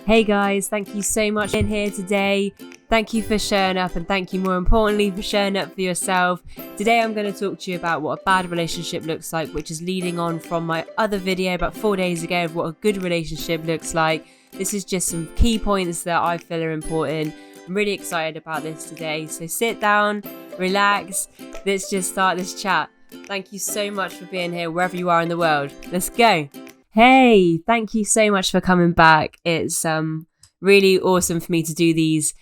Hey guys, thank you so much for being here today. Thank you for showing up, and thank you more importantly for showing up for yourself. Today I'm going to talk to you about what a bad relationship looks like, which is leading on from my other video about 4 days ago of what a good relationship looks like. This is just some key points that I feel are important. I'm really excited about this today. So sit down, relax, let's just start this chat. Thank you so much for being here wherever you are in the world. Let's go. Hey, thank you so much for coming back. It's really awesome for me to do these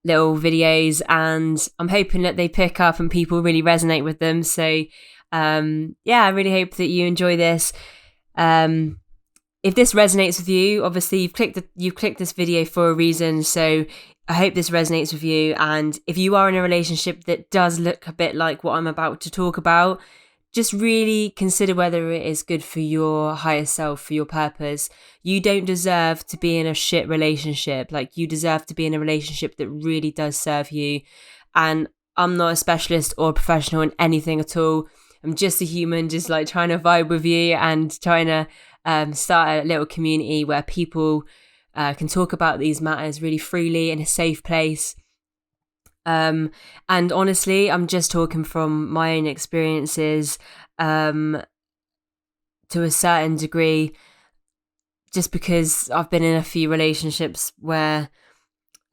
little videos, and I'm hoping that they pick up and people really resonate with them. So I really hope that you enjoy this. If this resonates with you, obviously you've clicked this video for a reason, so I hope this resonates with you. And if you are in a relationship that does look a bit like what I'm about to talk about, just really consider whether it is good for your higher self, for your purpose. You don't deserve to be in a shit relationship. Like, you deserve to be in a relationship that really does serve you. And I'm not a specialist or a professional in anything at all. I'm just a human, just like trying to vibe with you and trying to start a little community where people can talk about these matters really freely in a safe place. And honestly, I'm just talking from my own experiences to a certain degree, just because I've been in a few relationships where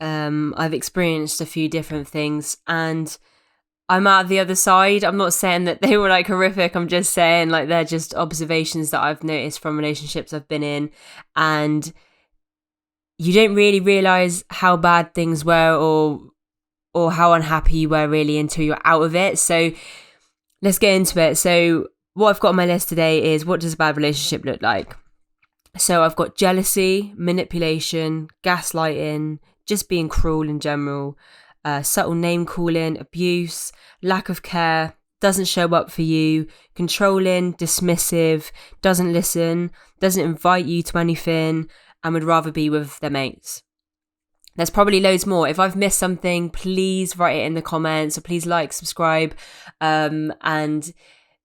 I've experienced a few different things, and I'm out the other side. I'm not saying that they were like horrific. I'm just saying like they're just observations that I've noticed from relationships I've been in, and you don't really realize how bad things were or how unhappy you were really until you're out of it. So let's get into it. So what I've got on my list today is, what does a bad relationship look like? So I've got jealousy, manipulation, gaslighting, just being cruel in general, subtle name calling, abuse, lack of care, doesn't show up for you, controlling, dismissive, doesn't listen, doesn't invite you to anything, and would rather be with their mates. There's probably loads more. If I've missed something, please write it in the comments, or please like, subscribe, and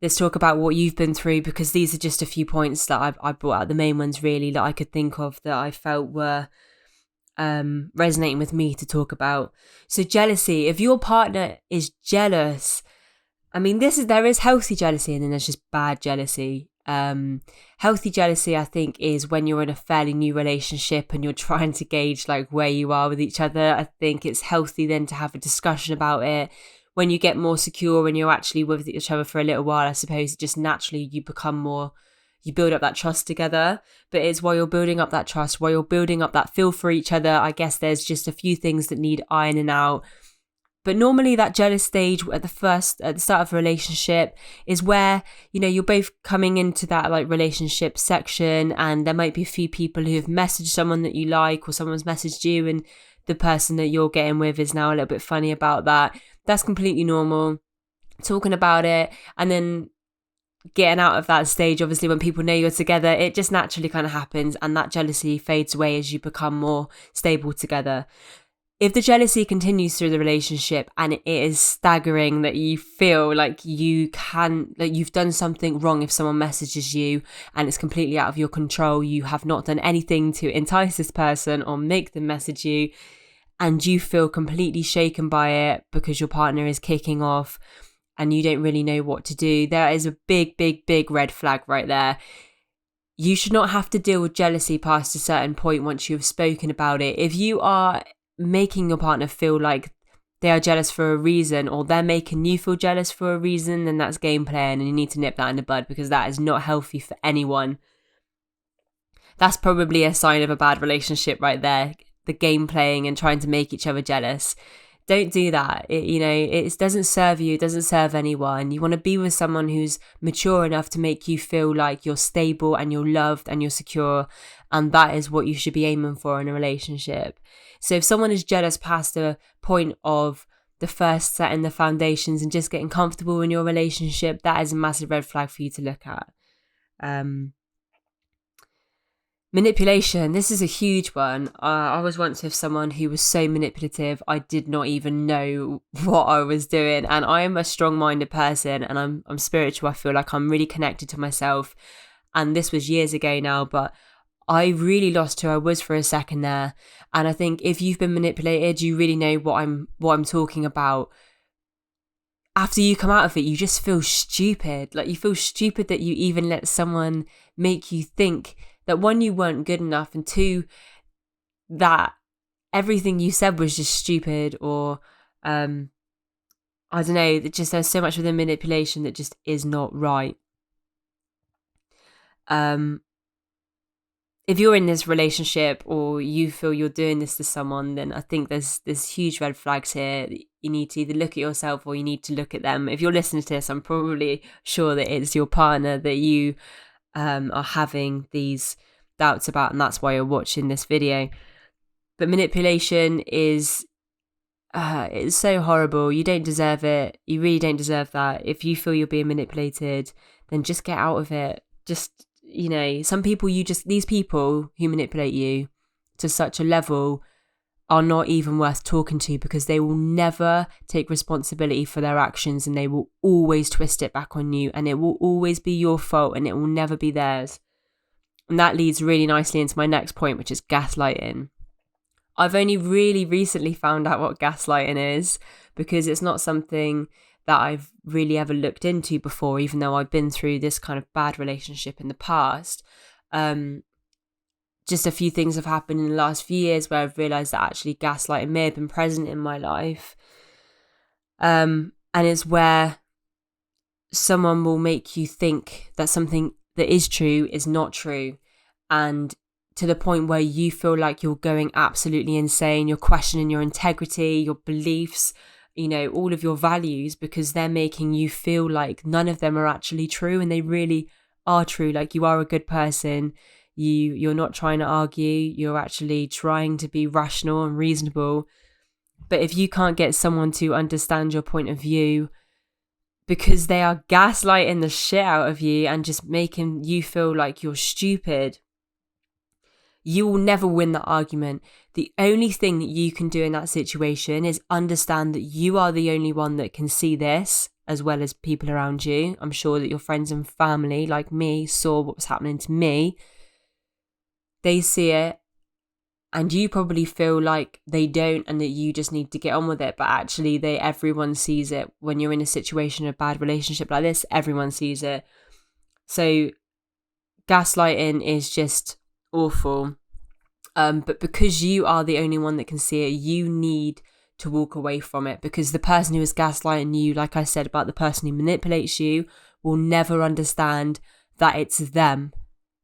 let's talk about what you've been through, because these are just a few points that I brought out, the main ones really that I could think of that I felt were resonating with me to talk about. So jealousy, if your partner is jealous, I mean, there is healthy jealousy, and then there's just bad jealousy. Healthy jealousy, I think, is when you're in a fairly new relationship and you're trying to gauge like where you are with each other. I think it's healthy then to have a discussion about it. When you get more secure and you're actually with each other for a little while, I suppose just naturally you build up that trust together. But it's while you're building up that trust, while you're building up that feel for each other, I guess there's just a few things that need ironing out. But normally that jealous stage at the start of a relationship is where, you know, you're both coming into that like relationship section, and there might be a few people who have messaged someone that you like, or someone's messaged you, and the person that you're getting with is now a little bit funny about that. That's completely normal. Talking about it and then getting out of that stage, obviously when people know you're together, it just naturally kind of happens, and that jealousy fades away as you become more stable together. If the jealousy continues through the relationship and it is staggering that you feel like you've done something wrong, if someone messages you and it's completely out of your control, you have not done anything to entice this person or make them message you, and you feel completely shaken by it because your partner is kicking off and you don't really know what to do, there is a big, big, big red flag right there. You should not have to deal with jealousy past a certain point once you've spoken about it. If you are making your partner feel like they are jealous for a reason, or they're making you feel jealous for a reason, then that's game playing, and you need to nip that in the bud, because that is not healthy for anyone. That's probably a sign of a bad relationship right there, the game playing and trying to make each other jealous. Don't do that. It doesn't serve you, it doesn't serve anyone. You want to be with someone who's mature enough to make you feel like you're stable and you're loved and you're secure, and that is what you should be aiming for in a relationship. So if someone is jealous past the point of the first setting the foundations and just getting comfortable in your relationship, that is a massive red flag for you to look at. Manipulation, this is a huge one. I was once with someone who was so manipulative, I did not even know what I was doing. And I am a strong-minded person, and I'm spiritual. I feel like I'm really connected to myself. And this was years ago now, but I really lost who I was for a second there. And I think if you've been manipulated, you really know what I'm talking about. After you come out of it, you just feel stupid. Like, you feel stupid that you even let someone make you think that, one, you weren't good enough, and two, that everything you said was just stupid, or I don't know, that just there's so much within manipulation that just is not right. If you're in this relationship or you feel you're doing this to someone, then I think there's huge red flags here. You need to either look at yourself or you need to look at them. If you're listening to this, I'm probably sure that it's your partner that you are having these doubts about, and that's why you're watching this video. But manipulation is it's so horrible. You don't deserve it. You really don't deserve that. If you feel you're being manipulated, then just get out of it. Just, you know, some people, these people who manipulate you to such a level are not even worth talking to, because they will never take responsibility for their actions, and they will always twist it back on you, and it will always be your fault, and it will never be theirs. And that leads really nicely into my next point, which is gaslighting. I've only really recently found out what gaslighting is, because it's not something that I've really ever looked into before, even though I've been through this kind of bad relationship in the past. Just a few things have happened in the last few years where I've realised that actually gaslighting may have been present in my life. And it's where someone will make you think that something that is true is not true. And to the point where you feel like you're going absolutely insane, you're questioning your integrity, your beliefs, you know, all of your values, because they're making you feel like none of them are actually true, and they really are true. Like, you are a good person. You're not trying to argue. You're actually trying to be rational and reasonable. But if you can't get someone to understand your point of view, because they are gaslighting the shit out of you and just making you feel like you're stupid, you will never win that argument. The only thing that you can do in that situation is understand that you are the only one that can see this, as well as people around you. I'm sure that your friends and family, like me, saw what was happening to me. They see it, and you probably feel like they don't, and that you just need to get on with it. But actually, everyone sees it. When you're in a situation, a bad relationship like this, everyone sees it. So gaslighting is just awful. But because you are the only one that can see it, you need to walk away from it, because the person who is gaslighting you, like I said about the person who manipulates you, will never understand that it's them.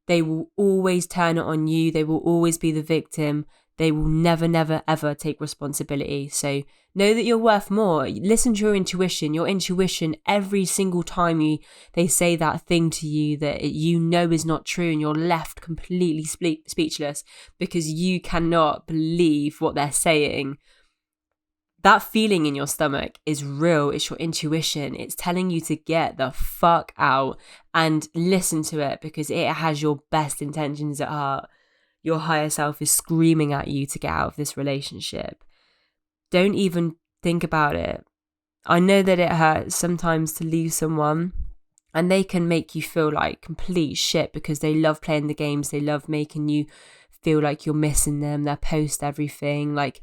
They will always turn it on you. They will always be the victim. They will never, never, ever take responsibility. So know that you're worth more. Listen to your intuition. Your intuition, every single time they say that thing to you that you know is not true, and you're left completely speechless because you cannot believe what they're saying. That feeling in your stomach is real. It's your intuition. It's telling you to get the fuck out, and listen to it, because it has your best intentions at heart. Your higher self is screaming at you to get out of this relationship. Don't even think about it. I know that it hurts sometimes to leave someone, and they can make you feel like complete shit because they love playing the games. They love making you feel like you're missing them. They post everything. Like,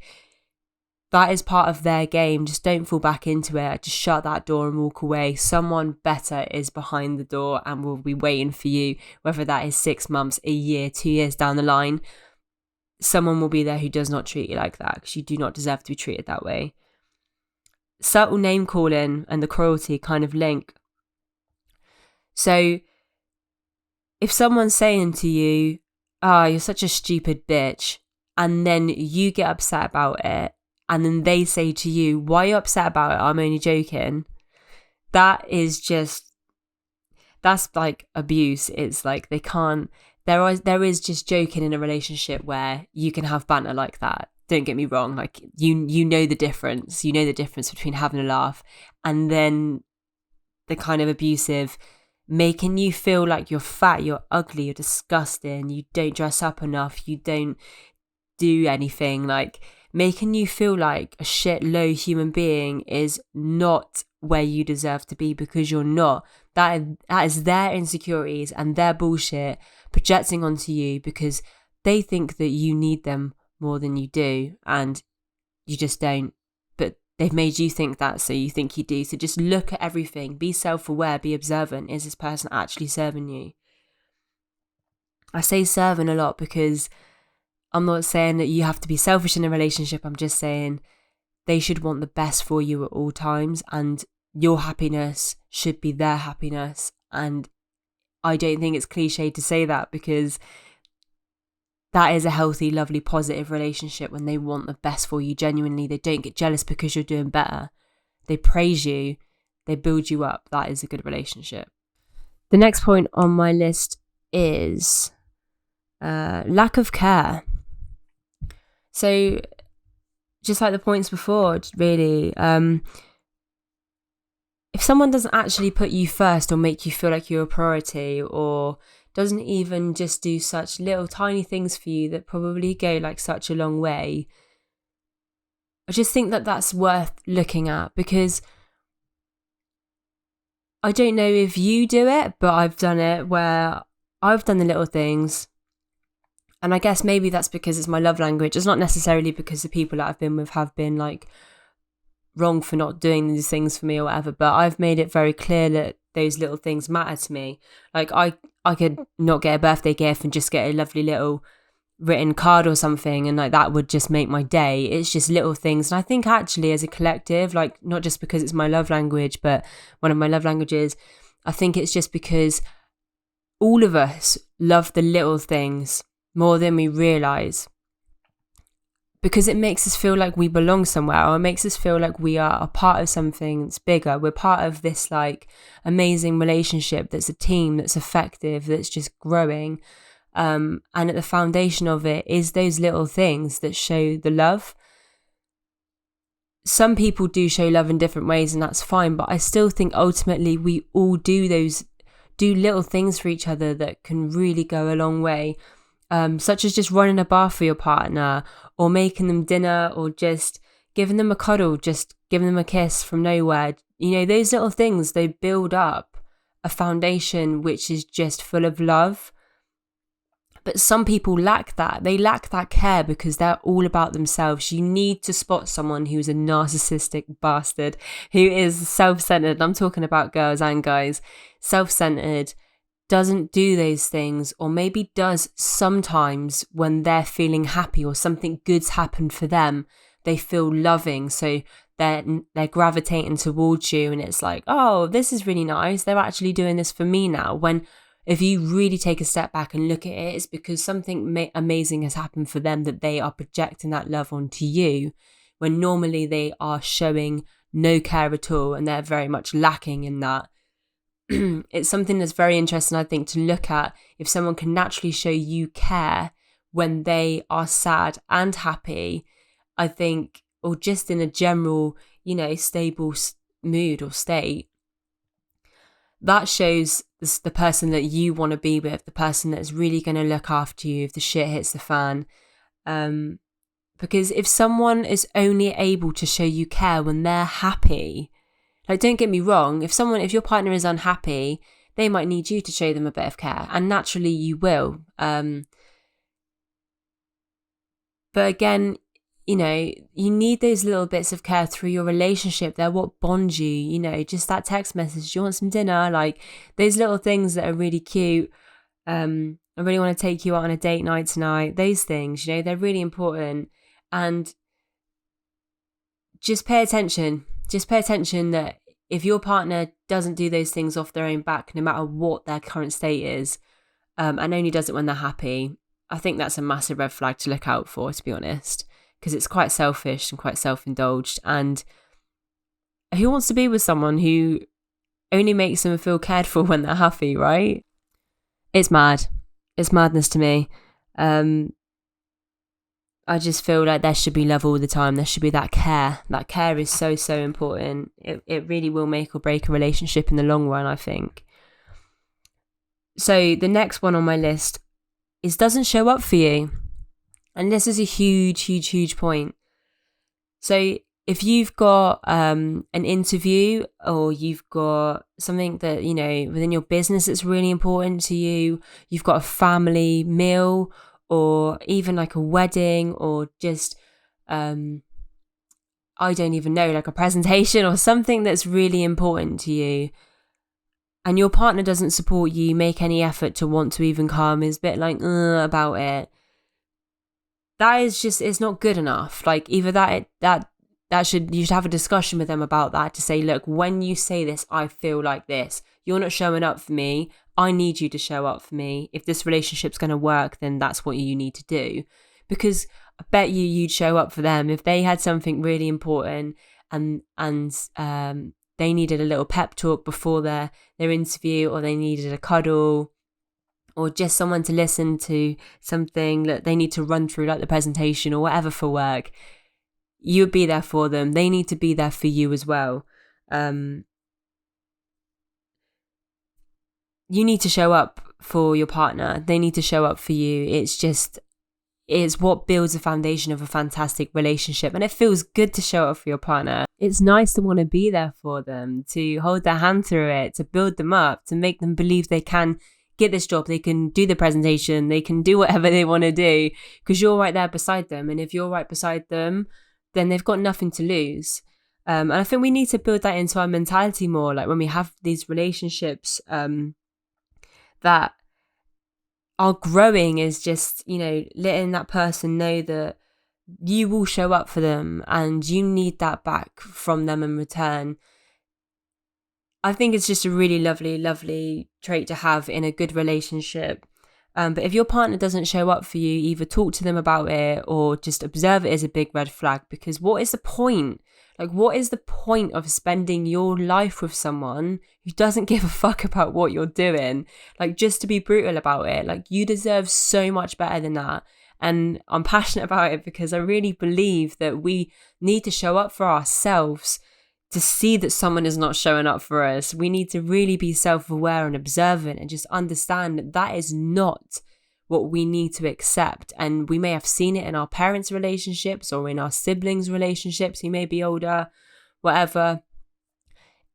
that is part of their game. Just don't fall back into it. Just shut that door and walk away. Someone better is behind the door and will be waiting for you, whether that is 6 months, a year, 2 years down the line. Someone will be there who does not treat you like that, because you do not deserve to be treated that way. Subtle name calling and the cruelty kind of link. So if someone's saying to you, "Oh, you're such a stupid bitch," and then you get upset about it, and then they say to you, "Why are you upset about it? I'm only joking." That's like abuse. It's like they can't, there is just joking in a relationship where you can have banter like that. Don't get me wrong. Like, you know the difference. You know the difference between having a laugh and then the kind of abusive, making you feel like you're fat, you're ugly, you're disgusting, you don't dress up enough, you don't do anything, like making you feel like a shit low human being is not where you deserve to be, because you're not. That is their insecurities and their bullshit projecting onto you, because they think that you need them more than you do, and you just don't. But they've made you think that, so you think you do. So just look at everything. Be self-aware. Be observant. Is this person actually serving you? I say serving a lot because I'm not saying that you have to be selfish in a relationship. I'm just saying they should want the best for you at all times, and your happiness should be their happiness. And I don't think it's cliche to say that, because that is a healthy, lovely, positive relationship when they want the best for you genuinely. They don't get jealous because you're doing better. They praise you. They build you up. That is a good relationship. The next point on my list is lack of care. So just like the points before, really, if someone doesn't actually put you first or make you feel like you're a priority, or doesn't even just do such little tiny things for you that probably go like such a long way, I just think that that's worth looking at, because I don't know if you do it, but I've done it where I've done the little things. And I guess maybe that's because it's my love language. It's not necessarily because the people that I've been with have been like wrong for not doing these things for me or whatever, but I've made it very clear that those little things matter to me. Like I could not get a birthday gift and just get a lovely little written card or something, and like that would just make my day. It's just little things. And I think actually as a collective, like not just because it's my love language, but one of my love languages, I think it's just because all of us love the little things more than we realise, because it makes us feel like we belong somewhere, or it makes us feel like we are a part of something that's bigger. We're part of this like amazing relationship that's a team, that's effective, that's just growing. And at the foundation of it is those little things that show the love. Some people do show love in different ways, and that's fine, but I still think ultimately we all do little things for each other that can really go a long way. Such as just running a bath for your partner, or making them dinner, or just giving them a cuddle, just giving them a kiss from nowhere. You know, those little things, they build up a foundation which is just full of love. But some people lack that. They lack that care because they're all about themselves. You need to spot someone who's a narcissistic bastard, who is self-centered. I'm talking about girls and guys. Self-centered, doesn't do those things, or maybe does sometimes when they're feeling happy or something good's happened for them. They feel loving, so they're gravitating towards you, and it's like, oh, this is really nice. They're actually doing this for me now. When if you really take a step back and look at it, it's because something amazing has happened for them that they are projecting that love onto you, when normally they are showing no care at all, and they're very much lacking in that. It's something that's very interesting, I think, to look at. If someone can naturally show you care when they are sad and happy, I think, or just in a general, you know, stable mood or state, that shows the person that you want to be with, the person that's really going to look after you if the shit hits the fan. Because if someone is only able to show you care when they're happy, like, don't get me wrong, if your partner is unhappy, they might need you to show them a bit of care, and naturally you will. But again, you know, you need those little bits of care through your relationship. They're what bond you, you know, just that text message, do you want some dinner? Like, those little things that are really cute. I really want to take you out on a date night tonight. Those things, you know, they're really important. And just pay attention. Just pay attention that if your partner doesn't do those things off their own back, no matter what their current state is, and only does it when they're happy, I think that's a massive red flag to look out for, to be honest, because it's quite selfish and quite self-indulged. And who wants to be with someone who only makes them feel cared for when they're happy, right? It's mad. It's madness to me. I just feel like there should be love all the time. There should be that care. That care is so, so important. It really will make or break a relationship in the long run, I think. So the next one on my list is doesn't show up for you. And this is a huge, huge, huge point. So if you've got an interview, or you've got something that, you know, within your business that's really important to you, you've got a family meal, or even like a wedding, or just I don't even know, like a presentation or something that's really important to you, and your partner doesn't support you, make any effort to want to even come, is a bit like about it, that is just, it's not good enough. Like either you should have a discussion with them about that, to say, look, when you say this, I feel like this, you're not showing up for me, I need you to show up for me. If this relationship's going to work, then that's what you need to do. Because I bet you'd show up for them if they had something really important and they needed a little pep talk before their interview, or they needed a cuddle, or just someone to listen to something that they need to run through, like the presentation or whatever for work. You would be there for them. They need to be there for you as well. You need to show up for your partner. They need to show up for you. It's what builds the foundation of a fantastic relationship. And it feels good to show up for your partner. It's nice to want to be there for them, to hold their hand through it, to build them up, to make them believe they can get this job, they can do the presentation, they can do whatever they want to do, because you're right there beside them. And if you're right beside them, then they've got nothing to lose. And I think we need to build that into our mentality more. Like when we have these relationships that are growing, is just, letting that person know that you will show up for them and you need that back from them in return. I think it's just a really lovely, lovely trait to have in a good relationship. But if your partner doesn't show up for you, either talk to them about it or just observe it as a big red flag. Because what is the point? Like, what is the point of spending your life with someone who doesn't give a fuck about what you're doing? Like, just to be brutal about it. Like, you deserve so much better than that. And I'm passionate about it because I really believe that we need to show up for ourselves to see that someone is not showing up for us. We need to really be self-aware and observant and just understand that that is not what we need to accept. And we may have seen it in our parents' relationships or in our siblings' relationships who may be older, whatever.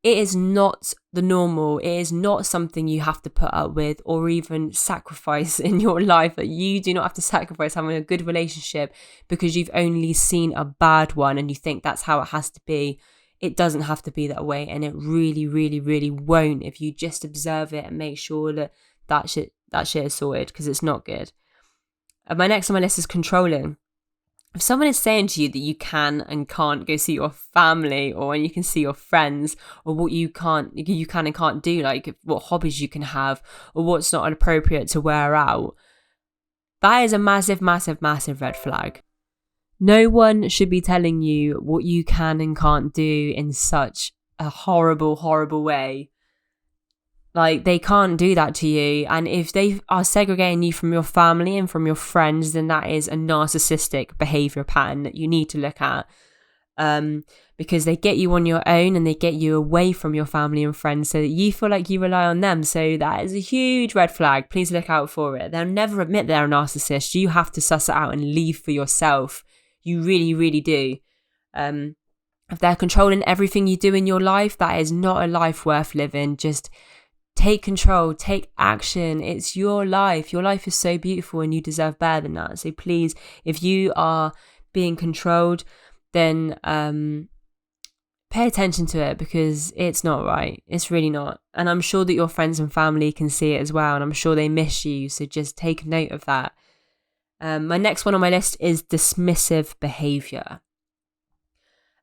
It is not the normal. It is not something you have to put up with or even sacrifice in your life. That you do not have to sacrifice having a good relationship because you've only seen a bad one and you think that's how it has to be. It doesn't have to be that way, and it really, really, really won't if you just observe it and make sure that shit is sorted, because it's not good. My next on my list is controlling. If someone is saying to you that you can and can't go see your family, or when you can see your friends, or what you can and can't do, like what hobbies you can have, or what's not appropriate to wear out, that is a massive, massive, massive red flag. No one should be telling you what you can and can't do in such a horrible, horrible way. Like, they can't do that to you. And if they are segregating you from your family and from your friends, then that is a narcissistic behavior pattern that you need to look at. Because they get you on your own and they get you away from your family and friends so that you feel like you rely on them. So that is a huge red flag. Please look out for it. They'll never admit they're a narcissist. You have to suss it out and leave for yourself. You really, really do. If they're controlling everything you do in your life, that is not a life worth living. Just take control, take action. It's your life. Your life is so beautiful and you deserve better than that. So please, if you are being controlled, then pay attention to it, because it's not right. It's really not. And I'm sure that your friends and family can see it as well. And I'm sure they miss you. So just take note of that. My next one on my list is dismissive behavior.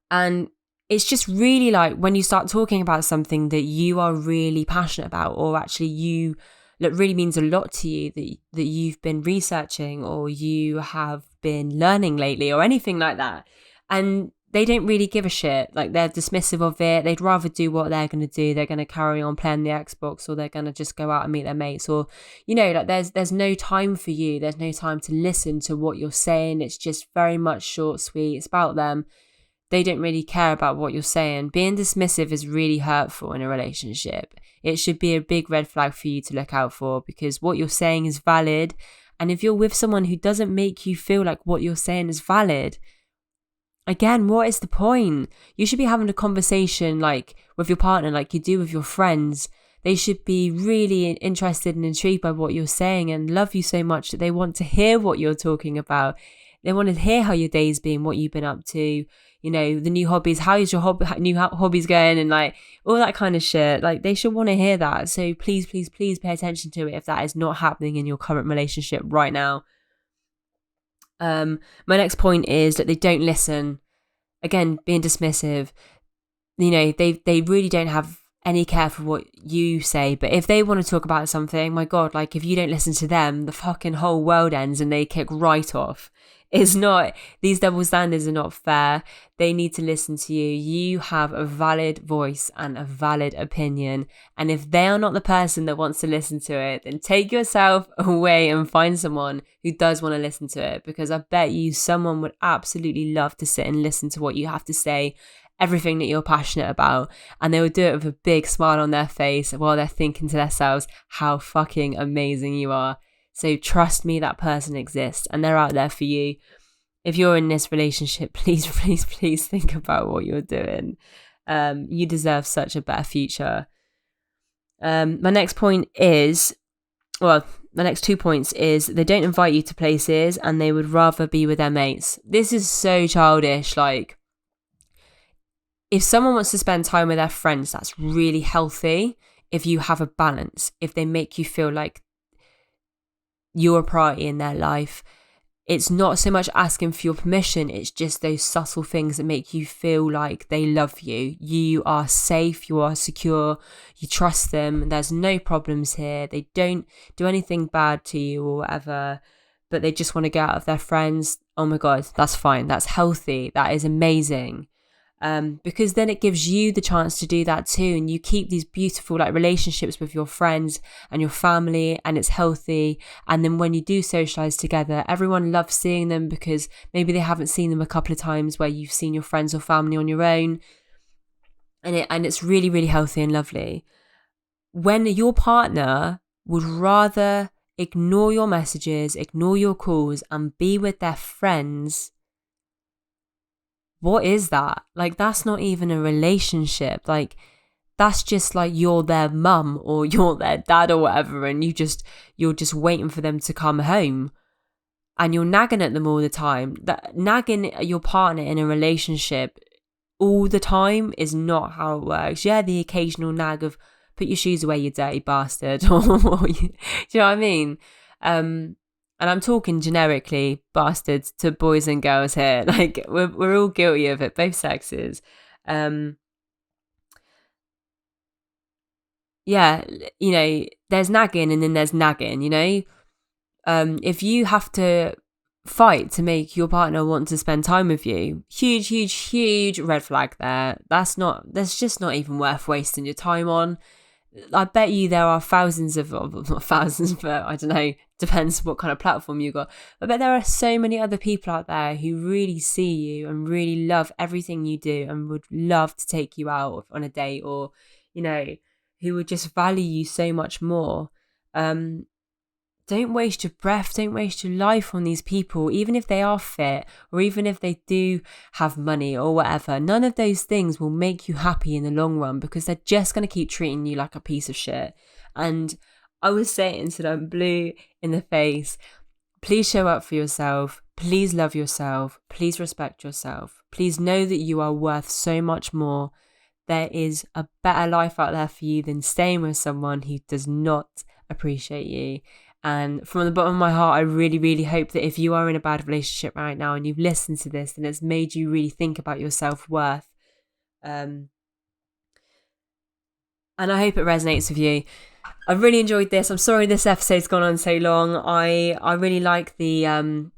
And it's just really like when you start talking about something that you are really passionate about, or actually that really means a lot to you, that you've been researching or you have been learning lately or anything like that. And they don't really give a shit. Like, they're dismissive of it. They'd rather do what they're going to do. They're going to carry on playing the Xbox, or they're going to just go out and meet their mates, or, like there's no time for you. There's no time to listen to what you're saying. It's just very much short, sweet. It's about them. They don't really care about what you're saying. Being dismissive is really hurtful in a relationship. It should be a big red flag for you to look out for, because what you're saying is valid. And if you're with someone who doesn't make you feel like what you're saying is valid, again, what is the point? You should be having a conversation like with your partner, like you do with your friends. They should be really interested and intrigued by what you're saying and love you so much that they want to hear what you're talking about. They want to hear how your day's been, what you've been up to, you know, the new hobbies, how is your new hobbies going, and like all that kind of shit. Like, they should want to hear that. So please, please, please pay attention to it if that is not happening in your current relationship right now. My next point is that they don't listen. Again, being dismissive. You know, they really don't have any care for what you say. But if they want to talk about something, my God, like if you don't listen to them, the fucking whole world ends and they kick right off. It's not, these double standards are not fair. They need to listen to you. You have a valid voice and a valid opinion. And if they are not the person that wants to listen to it, then take yourself away and find someone who does want to listen to it. Because I bet you someone would absolutely love to sit and listen to what you have to say, everything that you're passionate about, and they would do it with a big smile on their face while they're thinking to themselves how fucking amazing you are. So trust me, that person exists and they're out there for you. If you're in this relationship, please, please, please think about what you're doing. You deserve such a better future. My next point is, well, my next 2 points is they don't invite you to places and they would rather be with their mates. This is so childish. Like, if someone wants to spend time with their friends, that's really healthy. If you have a balance, if they make you feel like you're a priority in their life, it's not so much asking for your permission. It's just those subtle things that make you feel like they love you. You are safe, you are secure, you trust them. There's no problems here. They don't do anything bad to you or whatever, but they just want to get out of their friends. Oh my God, that's fine. That's healthy. That is amazing. Because then it gives you the chance to do that too, and you keep these beautiful like relationships with your friends and your family, and it's healthy. And then when you do socialize together, everyone loves seeing them because maybe they haven't seen them a couple of times where you've seen your friends or family on your own, and it's really, really healthy and lovely. When your partner would rather ignore your messages, ignore your calls, and be with their friends, what is that? Like, that's not even a relationship. Like, that's just like you're their mum or you're their dad or whatever, and you're just waiting for them to come home, and you're nagging at them all the time. That nagging at your partner in a relationship all the time is not how it works. Yeah, the occasional nag of put your shoes away, you dirty bastard, do you know what I mean? And I'm talking generically, bastards, to boys and girls here. Like, we're all guilty of it, both sexes. Yeah, you know, there's nagging and then there's nagging, you know? If you have to fight to make your partner want to spend time with you, huge, huge, huge red flag there. That's just not even worth wasting your time on. I bet you there are thousands of, not thousands, but I don't know, depends what kind of platform you got. I bet there are so many other people out there who really see you and really love everything you do and would love to take you out on a date, or, you know, who would just value you so much more. Don't waste your breath, don't waste your life on these people, even if they are fit or even if they do have money or whatever. None of those things will make you happy in the long run because they're just going to keep treating you like a piece of shit. And I was saying to them, blue in the face, please show up for yourself. Please love yourself. Please respect yourself. Please know that you are worth so much more. There is a better life out there for you than staying with someone who does not appreciate you. And from the bottom of my heart, I really, really hope that if you are in a bad relationship right now and you've listened to this, then it's made you really think about your self-worth. And I hope it resonates with you. I really enjoyed this. I'm sorry this episode's gone on so long. I really like the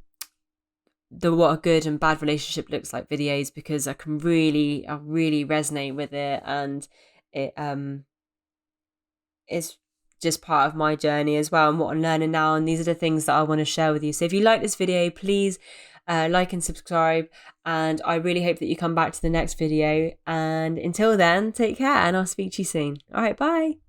what a good and bad relationship looks like videos, because I really resonate with it, and it's just part of my journey as well and what I'm learning now, and these are the things that I want to share with you. So if you like this video, please like and subscribe, and I really hope that you come back to the next video. And until then, take care, and I'll speak to you soon. All right, bye.